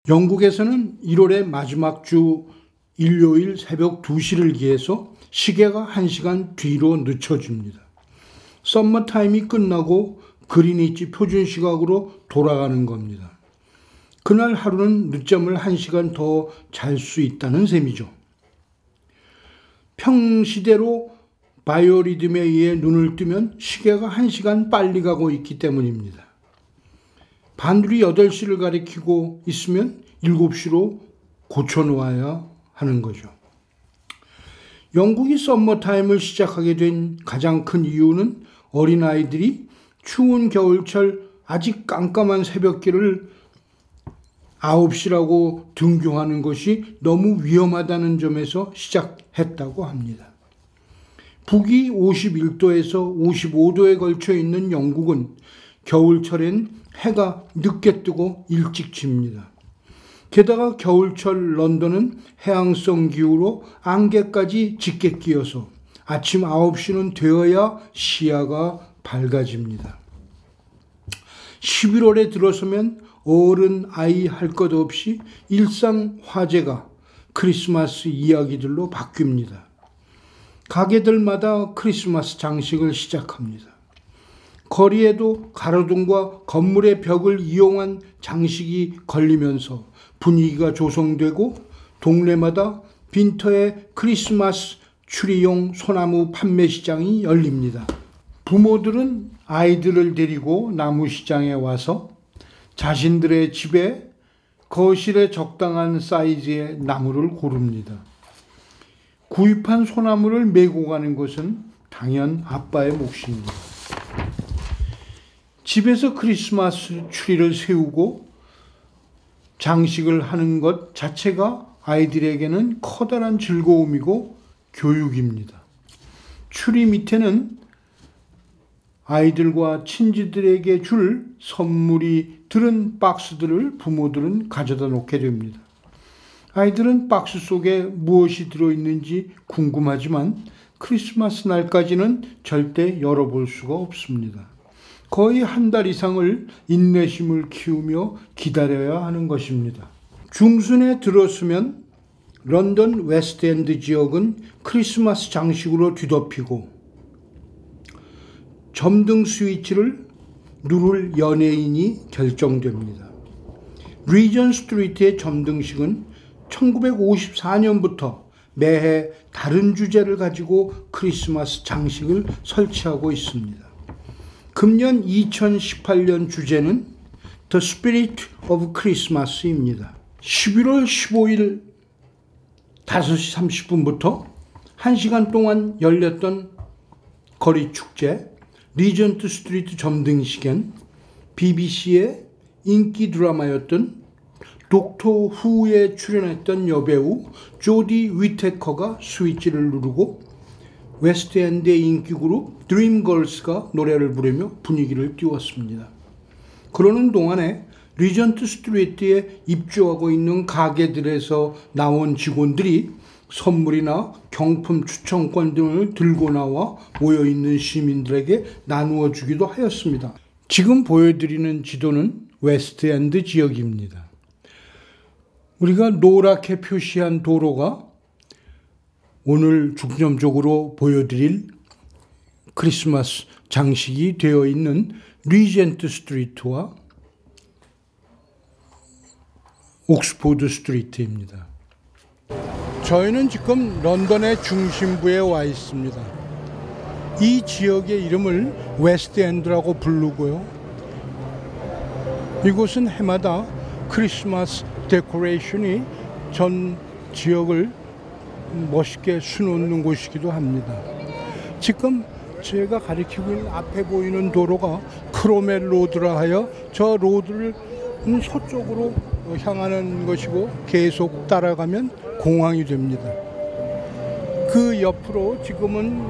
영국에서는 1월의 마지막 주 일요일 새벽 2시를 기해서 시계가 1시간 뒤로 늦춰집니다. 썸머타임이 끝나고 그리니치 표준 시각으로 돌아가는 겁니다. 그날 하루는 늦잠을 1시간 더 잘 수 있다는 셈이죠. 평시대로 바이오리듬에 의해 눈을 뜨면 시계가 1시간 빨리 가고 있기 때문입니다. 반들이 8시를 가리키고 있으면 7시로 고쳐놓아야 하는 거죠. 영국이 썸머타임을 시작하게 된 가장 큰 이유는 어린아이들이 추운 겨울철 아직 깜깜한 새벽길을 9시라고 등교하는 것이 너무 위험하다는 점에서 시작했다고 합니다. 북위 51도에서 55도에 걸쳐 있는 영국은 겨울철엔 해가 늦게 뜨고 일찍 집니다. 게다가 겨울철 런던은 해양성 기후로 안개까지 짙게 끼어서 아침 9시는 되어야 시야가 밝아집니다. 11월에 들어서면 어른 아이 할 것 없이 일상 화제가 크리스마스 이야기들로 바뀝니다. 가게들마다 크리스마스 장식을 시작합니다. 거리에도 가로등과 건물의 벽을 이용한 장식이 걸리면서 분위기가 조성되고 동네마다 빈터의 크리스마스 추리용 소나무 판매 시장이 열립니다. 부모들은 아이들을 데리고 나무 시장에 와서 자신들의 집에 거실에 적당한 사이즈의 나무를 고릅니다. 구입한 소나무를 메고 가는 것은 당연 아빠의 몫입니다. 집에서 크리스마스 트리를 세우고 장식을 하는 것 자체가 아이들에게는 커다란 즐거움이고 교육입니다. 트리 밑에는 아이들과 친지들에게 줄 선물이 들은 박스들을 부모들은 가져다 놓게 됩니다. 아이들은 박스 속에 무엇이 들어있는지 궁금하지만 크리스마스 날까지는 절대 열어볼 수가 없습니다. 거의 한 달 이상을 인내심을 키우며 기다려야 하는 것입니다. 중순에 들었으면 런던 웨스트엔드 지역은 크리스마스 장식으로 뒤덮이고 점등 스위치를 누를 연예인이 결정됩니다. 리전 스트리트의 점등식은 1954년부터 매해 다른 주제를 가지고 크리스마스 장식을 설치하고 있습니다. 금년 2018년 주제는 The Spirit of Christmas입니다. 11월 15일 5시 30분부터 1시간 동안 열렸던 거리 축제 리전트 스트리트 점등식엔 BBC의 인기 드라마였던 독터 후에 출연했던 여배우 조디 위테커가 스위치를 누르고 웨스트엔드의 인기 그룹 드림걸스가 노래를 부르며 분위기를 띄웠습니다. 그러는 동안에 리전트 스트리트에 입주하고 있는 가게들에서 나온 직원들이 선물이나 경품 추천권 등을 들고 나와 모여있는 시민들에게 나누어 주기도 하였습니다. 지금 보여드리는 지도는 웨스트엔드 지역입니다. 우리가 노랗게 표시한 도로가 오늘 중점적으로 보여드릴 크리스마스 장식이 되어 있는 리젠트 스트리트와 옥스포드 스트리트입니다. 저희는 지금 런던의 중심부에 와 있습니다. 이 지역의 이름을 웨스트엔드라고 부르고요. 이곳은 해마다 크리스마스 데코레이션이 전 지역을 멋있게 수놓는 곳이기도 합니다. 지금 제가 가리키고 있는 앞에 보이는 도로가 크로멜 로드라 하여 저 로드를 서쪽으로 향하는 것이고 계속 따라가면 공항이 됩니다. 그 옆으로 지금은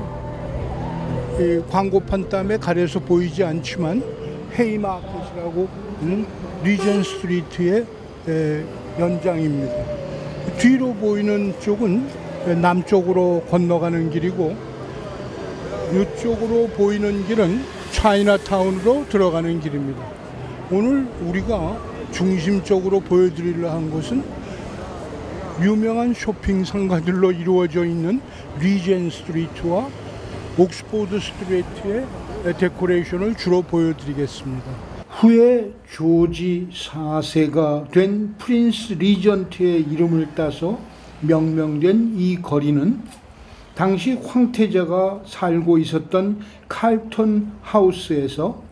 광고판 때문에 가려서 보이지 않지만 헤이마켓이라고 리전 스트리트의 연장입니다. 뒤로 보이는 쪽은 남쪽으로 건너가는 길이고 이쪽으로 보이는 길은 차이나타운으로 들어가는 길입니다. 오늘 우리가 중심적으로 보여드리려 한 것은 유명한 쇼핑 상가들로 이루어져 있는 리젠 스트리트와 옥스포드 스트리트의 데코레이션을 주로 보여드리겠습니다. 후에 조지 4세가 된 프린스 리전트의 이름을 따서 명명된 이 거리는 당시 황태자가 살고 있었던 칼턴 하우스에서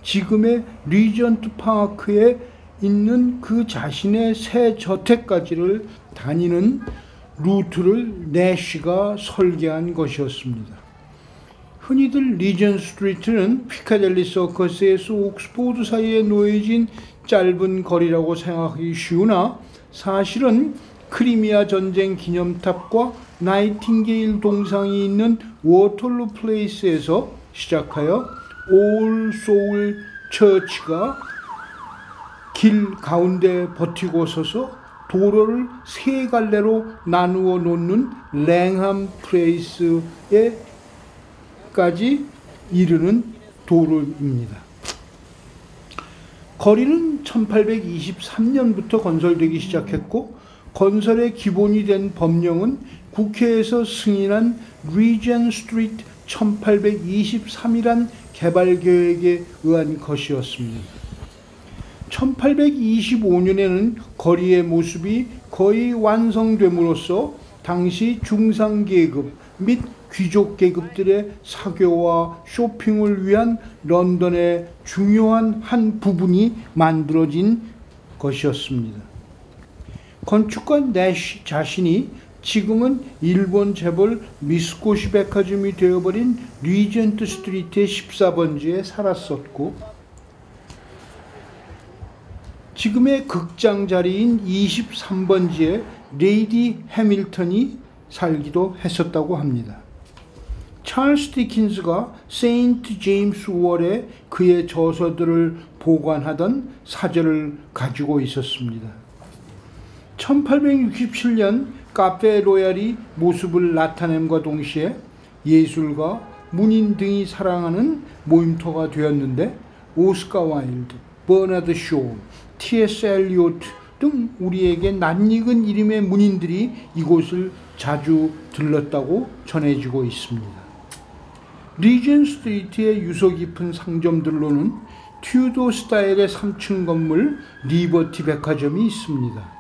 지금의 리전트 파크에 있는 그 자신의 새 저택까지를 다니는 루트를 내쉬가 설계한 것이었습니다. 흔히들 리전 스트리트는 피카델리 서커스에서 옥스포드 사이에 놓여진 짧은 거리라고 생각하기 쉬우나 사실은 크리미아 전쟁 기념탑과 나이팅게일 동상이 있는 워털루 플레이스에서 시작하여 올 소울 처치가 길 가운데 버티고 서서 도로를 세 갈래로 나누어 놓는 랭함 플레이스에까지 이르는 도로입니다. 거리는 1823년부터 건설되기 시작했고 건설의 기본이 된 법령은 국회에서 승인한 리전 스트리트 1823이란 개발 계획에 의한 것이었습니다. 1825년에는 거리의 모습이 거의 완성됨으로써 당시 중상계급 및 귀족계급들의 사교와 쇼핑을 위한 런던의 중요한 한 부분이 만들어진 것이었습니다. 건축가 내쉬 자신이 지금은 일본 재벌 미쓰고시 백화점이 되어버린 리전트 스트리트의 14번지에 살았었고 지금의 극장 자리인 23번지에 레이디 해밀턴이 살기도 했었다고 합니다. 찰스 디킨스가 세인트 제임스 월에 그의 저서들을 보관하던 사절을 가지고 있었습니다. 1867년 카페 로얄이 모습을 나타냄과 동시에 예술가, 문인 등이 사랑하는 모임터가 되었는데 오스카 와일드, 버나드 쇼, T.S. 엘리오트 등 우리에게 낯익은 이름의 문인들이 이곳을 자주 들렀다고 전해지고 있습니다. 리전 스트리트의 유서 깊은 상점들로는 튜도 스타일의 3층 건물 리버티 백화점이 있습니다.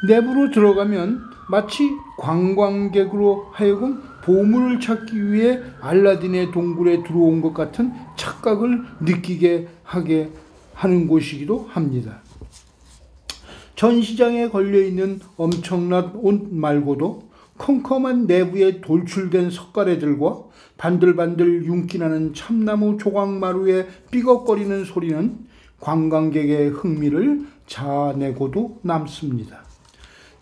내부로 들어가면 마치 관광객으로 하여금 보물을 찾기 위해 알라딘의 동굴에 들어온 것 같은 착각을 느끼게 하게 하는 곳이기도 합니다. 전시장에 걸려있는 엄청난 옷 말고도 컴컴한 내부에 돌출된 석가래들과 반들반들 윤기나는 참나무 조각마루의 삐걱거리는 소리는 관광객의 흥미를 자아내고도 남습니다.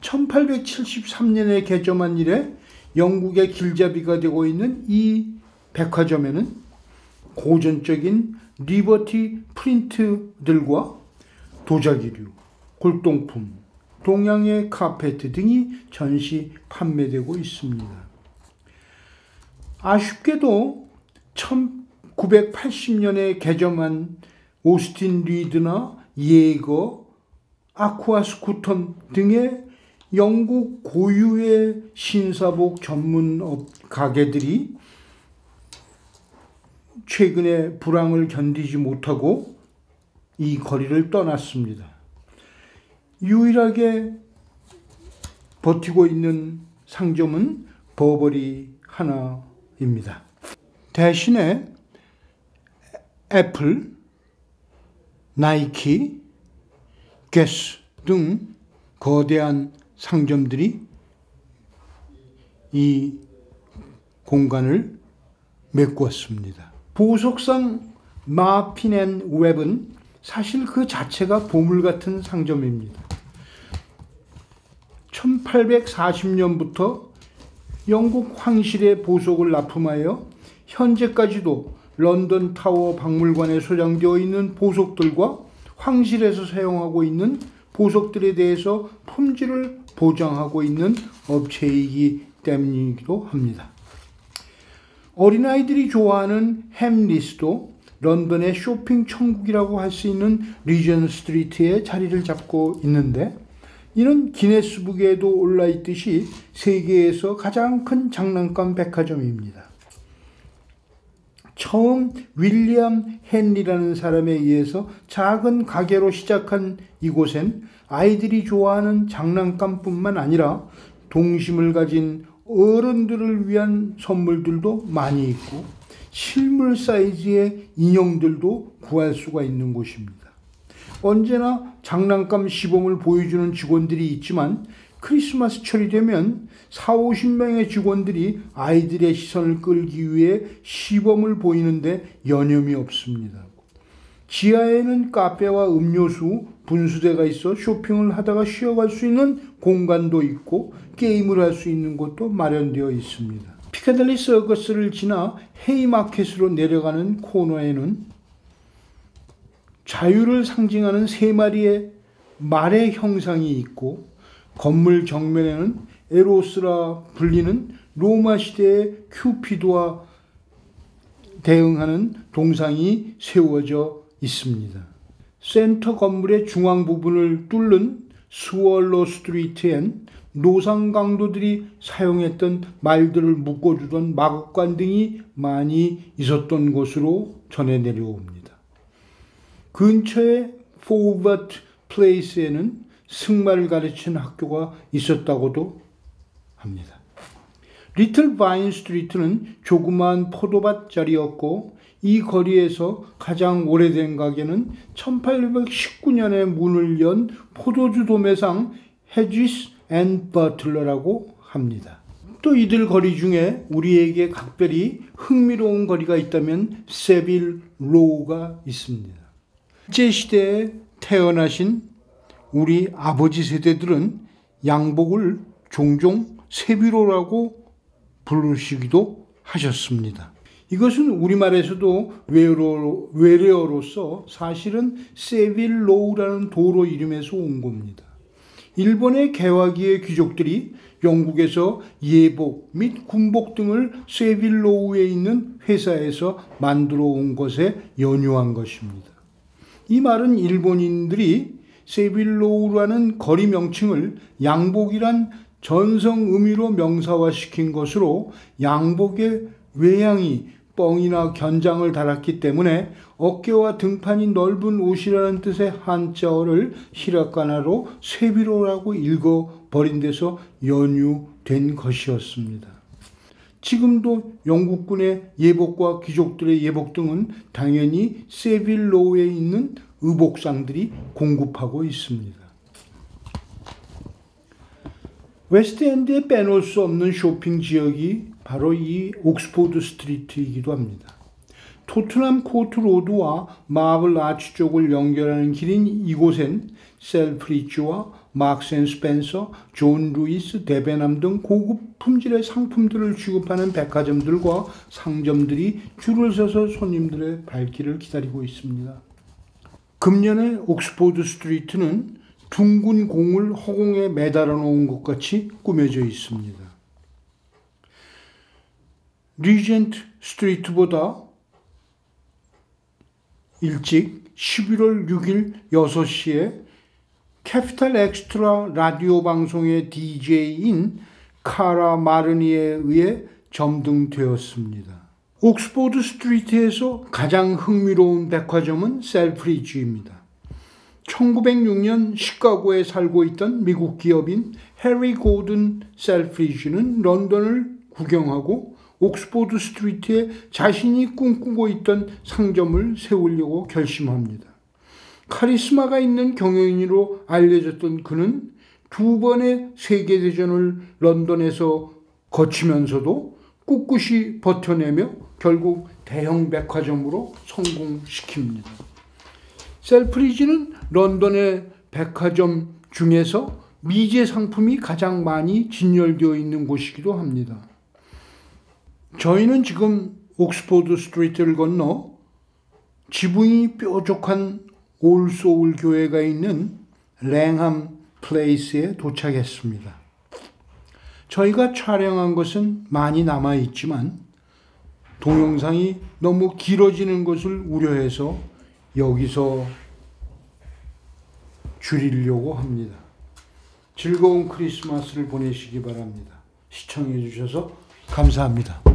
1873년에 개점한 이래 영국의 길잡이가 되고 있는 이 백화점에는 고전적인 리버티 프린트들과 도자기류, 골동품, 동양의 카페트 등이 전시 판매되고 있습니다. 아쉽게도 1980년에 개점한 오스틴 리드나 예거, 아쿠아스쿠턴 등의 영국 고유의 신사복 전문 가게들이 최근에 불황을 견디지 못하고 이 거리를 떠났습니다. 유일하게 버티고 있는 상점은 버버리 하나입니다. 대신에 애플, 나이키, 게스 등 거대한 상점들이 이 공간을 메꾸었습니다. 보석상 마핀 앤 웹은 사실 그 자체가 보물 같은 상점입니다. 1840년부터 영국 황실의 보석을 납품하여 현재까지도 런던 타워 박물관에 소장되어 있는 보석들과 황실에서 사용하고 있는 보석들에 대해서 품질을 보장하고 있는 업체이기 때문이기도 합니다. 어린아이들이 좋아하는 햄리스도 런던의 쇼핑 천국이라고 할 수 있는 리전 스트리트에 자리를 잡고 있는데, 이는 기네스북에도 올라있듯이 세계에서 가장 큰 장난감 백화점입니다. 처음 윌리엄 헨리라는 사람에 의해서 작은 가게로 시작한 이곳엔 아이들이 좋아하는 장난감뿐만 아니라 동심을 가진 어른들을 위한 선물들도 많이 있고 실물 사이즈의 인형들도 구할 수가 있는 곳입니다. 언제나 장난감 시범을 보여주는 직원들이 있지만 크리스마스철이 되면 40~50명의 직원들이 아이들의 시선을 끌기 위해 시범을 보이는데 여념이 없습니다. 지하에는 카페와 음료수, 분수대가 있어 쇼핑을 하다가 쉬어갈 수 있는 공간도 있고 게임을 할 수 있는 곳도 마련되어 있습니다. 피카딜리 서커스를 지나 헤이마켓으로 내려가는 코너에는 자유를 상징하는 3마리의 말의 형상이 있고, 건물 정면에는 에로스라 불리는 로마 시대의 큐피드와 대응하는 동상이 세워져 있습니다. 센터 건물의 중앙 부분을 뚫는 스월로 스트리트엔 노상 강도들이 사용했던 말들을 묶어주던 마구간 등이 많이 있었던 곳으로 전해 내려옵니다. 근처의 포버트 플레이스에는 승마를 가르치는 학교가 있었다고도 합니다. 리틀 바인 스트리트는 조그마한 포도밭 자리였고, 이 거리에서 가장 오래된 가게는 1819년에 문을 연 포도주 도매상 해지스 앤 버틀러라고 합니다. 또 이들 거리 중에 우리에게 각별히 흥미로운 거리가 있다면 세빌 로우가 있습니다. 일제시대에 태어나신 우리 아버지 세대들은 양복을 종종 세빌로라고 부르시기도 하셨습니다. 이것은 우리말에서도 외래어로서 사실은 세빌로우라는 도로 이름에서 온 겁니다. 일본의 개화기의 귀족들이 영국에서 예복 및 군복 등을 세빌로우에 있는 회사에서 만들어 온 것에 연유한 것입니다. 이 말은 일본인들이 세빌로우라는 거리 명칭을 양복이란 전성 의미로 명사화시킨 것으로, 양복의 외양이 뻥이나 견장을 달았기 때문에 어깨와 등판이 넓은 옷이라는 뜻의 한자어를 히라가나로 세빌로라고 읽어버린 데서 연유된 것이었습니다. 지금도 영국군의 예복과 귀족들의 예복 등은 당연히 세빌로우에 있는 의복상들이 공급하고 있습니다. 웨스트엔드에 빼놓을 수 없는 쇼핑 지역이 바로 이 옥스포드 스트리트이기도 합니다. 토트넘 코트 로드와 마블 아치 쪽을 연결하는 길인 이곳엔 셀프리지와 마크스 앤 스펜서, 존 루이스, 데베남 등 고급 품질의 상품들을 취급하는 백화점들과 상점들이 줄을 서서 손님들의 발길을 기다리고 있습니다. 금년에 옥스포드 스트리트는 둥근 공을 허공에 매달아 놓은 것 같이 꾸며져 있습니다. 리젠트 스트리트보다 일찍 11월 6일 6시에 캐피탈 엑스트라 라디오 방송의 DJ인 카라 마르니에 의해 점등되었습니다. 옥스포드 스트리트에서 가장 흥미로운 백화점은 셀프리지입니다. 1906년 시카고에 살고 있던 미국 기업인 해리 고든 셀프리지는 런던을 구경하고 옥스포드 스트리트에 자신이 꿈꾸고 있던 상점을 세우려고 결심합니다. 카리스마가 있는 경영인으로 알려졌던 그는 2번의 세계대전을 런던에서 거치면서도 꿋꿋이 버텨내며 결국 대형 백화점으로 성공시킵니다. 셀프리지는 런던의 백화점 중에서 미제 상품이 가장 많이 진열되어 있는 곳이기도 합니다. 저희는 지금 옥스포드 스트리트를 건너 지붕이 뾰족한 올소울 교회가 있는 랭함 플레이스에 도착했습니다. 저희가 촬영한 것은 많이 남아있지만 동영상이 너무 길어지는 것을 우려해서 여기서 줄이려고 합니다. 즐거운 크리스마스를 보내시기 바랍니다. 시청해 주셔서 감사합니다.